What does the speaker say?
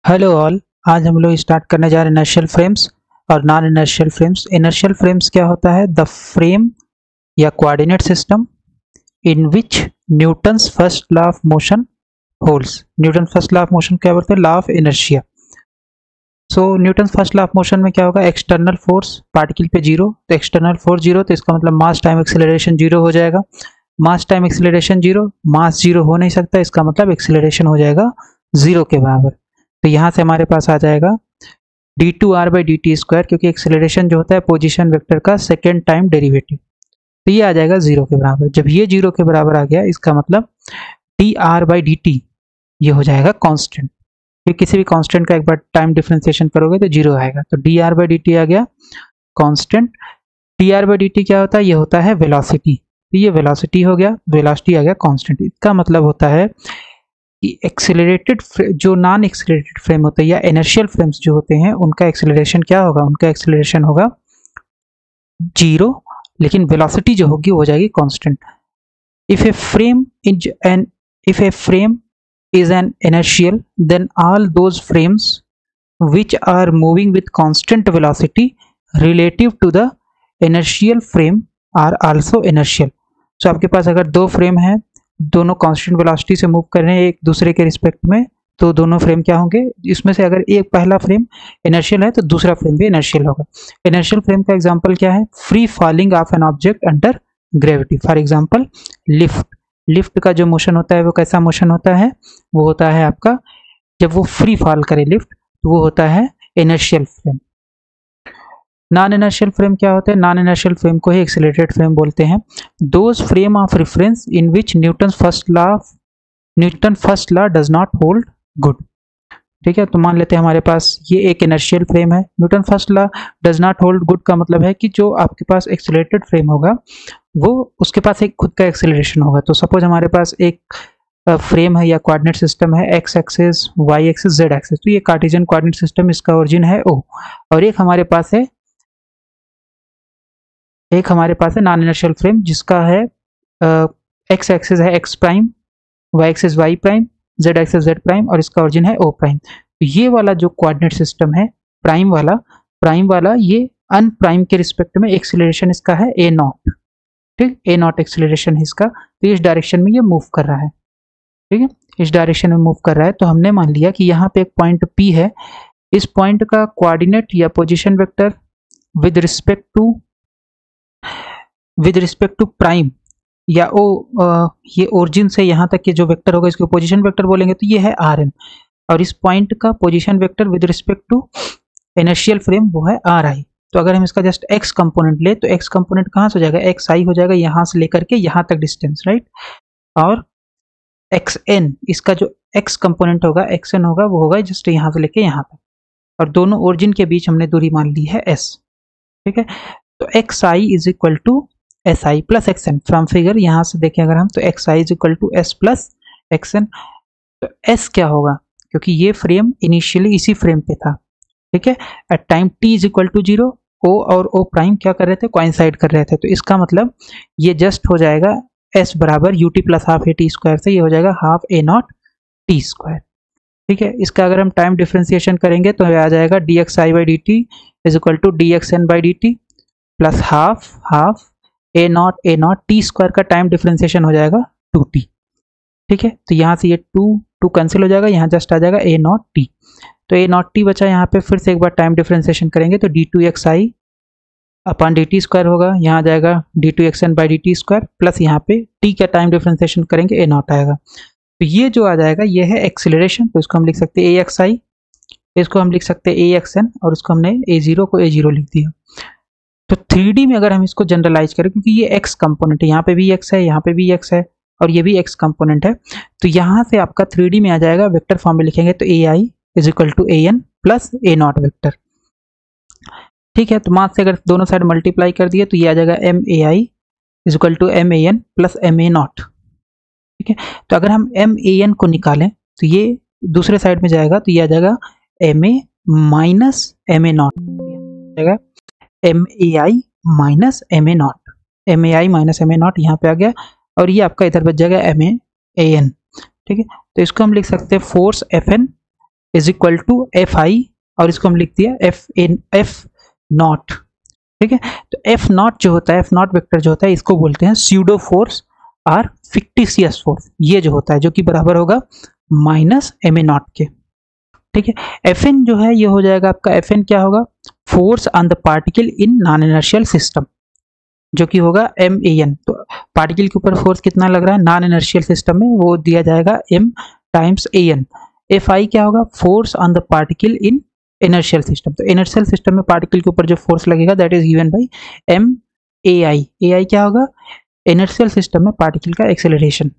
Hello all. आज हम लोग स्टार्ट करने जा रहे हैं इनर्शियल फ्रेम्स और non inertial frames. Inertial frames क्या होता है? द फ्रेम या coordinate system in which Newton's first law of motion holds. Newton first law of motion क्या बोलते हैं? Law of inertia. So Newton first law of motion में क्या होगा? एक्सटर्नल फोर्स पार्टिकल पे जीरो, तो एक्सटर्नल फोर्स जीरो, तो इसका मतलब मास टाइम एक्सेलरेशन जीरो हो जाएगा। मास time acceleration zero, mass zero हो नहीं सकता, इसका मतलब एक्सेलरेशन हो जाएगा जीरो के बराबर। तो यहाँ से हमारे पास आ जाएगा d2r/dt², क्योंकि एक्सेलरेशन जो होता है पोजीशन वेक्टर का सेकेंड टाइम डेरिवेटिव, तो ये आ जाएगा जीरो के बराबर। जब ये जीरो के बराबर आ गया, इसका मतलब dr/dt ये हो जाएगा कांस्टेंट। फिर किसी भी कांस्टेंट का एक बार टाइम डिफरेंशिएशन करोगे तो जीरो आएगा, तो dr/dt आ गया कांस्टेंट। dr/dt क्या होता है? ये होता है वेलोसिटी, तो ये वेलोसिटी हो गया, वेलोसिटी आ गया कांस्टेंट। इसका मतलब होता है कि एक्सेलरेटेड जो नॉन एक्सेलरेटेड फ्रेम होते हैं या इनर्शियल फ्रेम्स जो होते हैं, उनका एक्सेलरेशन क्या होगा? उनका एक्सेलरेशन होगा जीरो, लेकिन वेलोसिटी जो होगी वो हो जाएगी constant. If a frame is an inertial, then all those frames which are moving with constant velocity relative to the inertial frame are also inertial. So आपके पास अगर दो फ्रेम है, दोनों कांस्टेंट वेलोसिटी से मूव कर रहे हैं एक दूसरे के रिस्पेक्ट में, तो दोनों फ्रेम क्या होंगे? इसमें से अगर एक पहला फ्रेम इनर्शियल है तो दूसरा फ्रेम भी इनर्शियल होगा। इनर्शियल फ्रेम का एग्जांपल क्या है? Free falling of an object under gravity. For example lift. Lift का जो मोशन होता है वो कैसा मोशन होता है? वो होता है आपका, जब वो फ्री फॉल करे लिफ्ट, तो वो होता है inertial frame. Non inertial frame क्या होते हैं? नॉन इनर्शियल फ्रेम को ही एक्सेलरेटेड फ्रेम बोलते हैं। Those frame of reference in which Newton first law does not hold good. ठीक है, तो मान लेते हैं हमारे पास ये एक इनर्शियल फ्रेम है। Newton first law does not hold good का मतलब है कि जो आपके पास एक्सेलरेटेड फ्रेम होगा वो उसके पास एक खुद का एक्सेलरेशन होगा। तो सपोज हमारे पास एक फ्रेम है या कोऑर्डिनेट सिस्टम है, X axis, Y axis, Z axis, तो ये कार्टेशियन कोऑर्डिनेट सिस्टम, इसका ओरिजिन है ओ। और एक हमारे पास है नॉन इनर्शियल फ्रेम जिसका है एक्स एक्सिस है X prime, Y axis Y prime, Z axis Z prime, और इसका ओरिजिन है ओ प्राइम। तो ये वाला जो कोऑर्डिनेट सिस्टम है प्राइम वाला ये अन प्राइम के रिस्पेक्ट में एक्सेलरेशन इसका है ए नॉट। ठीक, ए नॉट एक्सेलरेशन है इसका, तो इस डायरेक्शन में ये मूव कर रहा है। ठीक है, इस डायरेक्शन में मूव कर रहा है। तो हमने मान लिया कि यहाँ पे एक पॉइंट P है, इस पॉइंट का कोऑर्डिनेट या position vector with respect to prime या ये ओरिजिन से यहाँ तक के जो वेक्टर होगा इसको पोजीशन वेक्टर बोलेंगे, तो ये है Rn। और इस पॉइंट का position vector with respect to inertial frame वो है Ri। तो अगर हम इसका जस्ट x कंपोनेंट ले तो x कंपोनेंट कहाँ से हो जाएगा? xi हो जाएगा, यहाँ से लेकर के यहाँ तक डिस्टेंस, राइट। और xn, इसका जो x कंपोनेंट होगा xn होगा, वो होगा जस्ट यहाँ से लेके यहाँ तक, और दोनों ओरिजिन के बीच हमने दूरी मान ली है s। ठीक है, तो xi is equal to si plus xn। From figure यहाँ से देखें अगर हम, तो xi is equal to s plus xn। तो s क्या होगा? क्योंकि ये फ्रेम इनिशियली इसी फ्रेम पे था। ठीक है, at time t is equal to zero, o और o प्राइम क्या कर रहे थे? कोइंसाइड कर रहे थे। तो इसका मतलब ये जस्ट हो जाएगा s बराबर ut plus half A T square से, ये हो जाएगा half A naught T square. ठीक है, इसका अगर हम टाइम डिफरेंशिएशन करेंगे तो आ जाएगा dxi/dt is equal to dxn/dt plus half A naught T square का टाइम डिफरेंशिएशन हो जाएगा 2t। ठीक है, तो यहाँ से ये 2 कैंसिल हो जाएगा, यहाँ जस्ट आ जाएगा ए नॉट टी। तो ए नॉट टी बचा, यहाँ पे फिर से एक बार टाइम डिफरेंशिएशन करेंगे तो d2xi अपॉन dt स्क्वायर होगा, यहाँ आ जाएगा d2xn/dt² प्लस यहाँ पे t का टाइम डिफरेंशिएशन करेंगे ए नॉट आएगा। तो ये जो आ जाएगा ये है एक्सेलरेशन। तो इसको हम लिख सकते हैं axi, इसको हम लिख सकते हैं axn, और इसको हमने a0 को a0 लिख दिया। तो 3D में अगर हम इसको जनरलाइज करें, क्योंकि ये x कंपोनेंट है, यहाँ पे भी x है, यहाँ पे भी x है, और ये भी x कंपोनेंट है, तो यहाँ से आपका 3D में आ जाएगा, वेक्टर फॉर्म में लिखेंगे तो ai is equal to an plus A naught vector. ठीक है, तो मास से अगर दोनों साइड मल्टीप्लाई कर दिए तो ये आ जाएगा mai is equal to man plus ma naught. ठीक है, तो अगर हम man को निकालें तो ये दूसरे साइड में जाएगा, तो ये आ जाएगा ma माइनस ma नॉट, जाएगा mai minus ma not, mai minus ma not यहाँ पे आ गया, और ये आपका इधर बच जाएगा man। ठीक है, तो इसको हम लिख सकते हैं force Fn is equal to F I, और इसको हम लिख दिया एफ नॉट। ठीक है, तो एफ नॉट जो होता है, एफ नॉट वेक्टर जो होता है, इसको बोलते हैं स्यूडो फोर्स और फिक्टिशियस फोर्स, ये जो होता है, जो कि बराबर होगा माइनस एम ए नॉट के। ठीक है, एफ एन जो है ये हो जाएगा आपका, एफ एन क्या होगा, force on the particle in non inertial system, जो कि होगा एम ए एन। तो पार्टिकल के ऊपर फोर्स कितना लग रहा है नॉन इनर्शियल सिस्टम में, वो दिया जाएगा M times A N. F I क्या होगा, force on the particle in inertial system. तो इनर्शियल सिस्टम में पार्टिकल के ऊपर जो फोर्स लगेगा that is given by M A I. A I क्या होगा, इनर्शियल सिस्टम में पार्टिकल का एक्सेलरेशन।